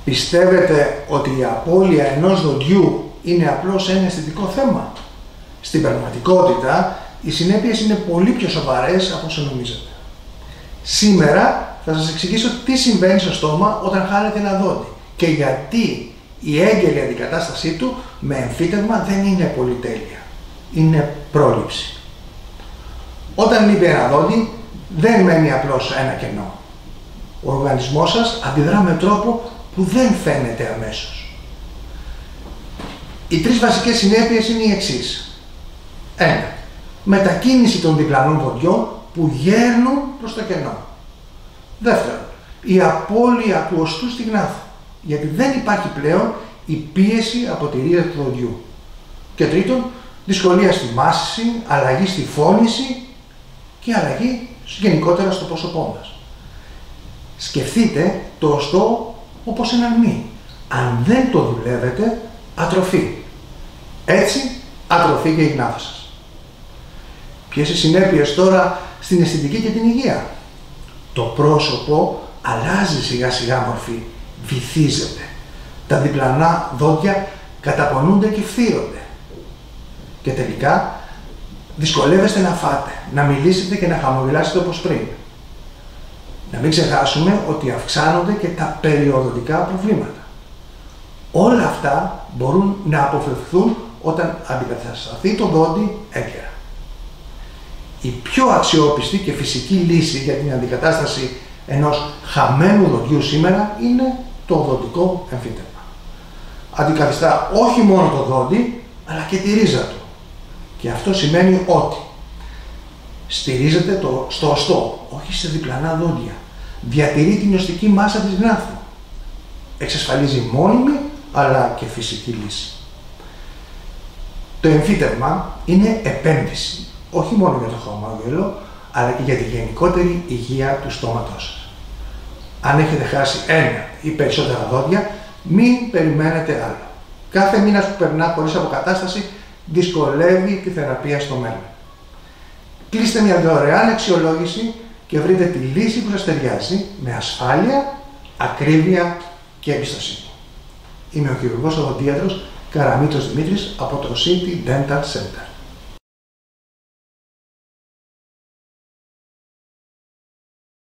Πιστεύετε ότι η απώλεια ενός δοντιού είναι απλώς ένα αισθητικό θέμα? Στην πραγματικότητα, οι συνέπειες είναι πολύ πιο σοβαρές από όσο νομίζετε. Σήμερα θα σας εξηγήσω τι συμβαίνει στο στόμα όταν χάνετε ένα δόντι και γιατί η έγκαιρη αντικατάστασή του με εμφύτευμα δεν είναι πολυτέλεια. Είναι πρόληψη. Όταν λείπει ένα δόντι, δεν μένει απλώς ένα κενό. Ο οργανισμός σας αντιδρά με τρόπο που δεν φαίνεται αμέσως. Οι τρεις βασικές συνέπειες είναι οι εξής. 1. Μετακίνηση των διπλανών δοντιών που γέρνουν προς το κενό. 2. Η απώλεια του οστού στη γνάθο, γιατί δεν υπάρχει πλέον η πίεση από τη ρίζα του δοντιού. Και 3. Δυσκολία στη μάσηση, αλλαγή στη φώνηση και αλλαγή γενικότερα στο πρόσωπό μας. Σκεφτείτε το οστό όπως ένα μη. Αν δεν το δουλεύετε, ατροφή. Έτσι, ατροφή και η γνάθο σας. Ποιες οι συνέπειες τώρα στην αισθητική και την υγεία? Το πρόσωπο αλλάζει σιγά σιγά μορφή, βυθίζεται. Τα διπλανά δόντια καταπονούνται και φθύρονται. Και τελικά, δυσκολεύεστε να φάτε, να μιλήσετε και να χαμογελάσετε όπως πριν. Να μην ξεχάσουμε ότι αυξάνονται και τα περιοδοντικά προβλήματα. Όλα αυτά μπορούν να αποφευχθούν όταν αντικατασταθεί το δόντι έγκαιρα. Η πιο αξιόπιστη και φυσική λύση για την αντικατάσταση ενός χαμένου δοντιού σήμερα είναι το οδοντικό εμφύτευμα. Αντικαθιστά όχι μόνο το δόντι, αλλά και τη ρίζα του. Και αυτό σημαίνει ότι στηρίζεται στο οστό, όχι σε διπλανά δόντια. Διατηρεί την οστική μάσα της γνάθου. Εξασφαλίζει μόνιμη αλλά και φυσική λύση. Το εμφύτευμα είναι επένδυση, όχι μόνο για το χαμόγελο, αλλά και για τη γενικότερη υγεία του στόματός σας. Αν έχετε χάσει ένα ή περισσότερα δόντια, μην περιμένετε άλλο. Κάθε μήνας που περνά χωρίς αποκατάσταση δυσκολεύει τη θεραπεία στο μέλλον. Κλείστε μια δωρεάν αξιολόγηση και βρείτε τη λύση που σας ταιριάζει με ασφάλεια, ακρίβεια και εμπιστοσύνη. Είμαι ο χειρουργός οδοντίατρος Καραμίτσος Δημήτρης από το City Dental Center.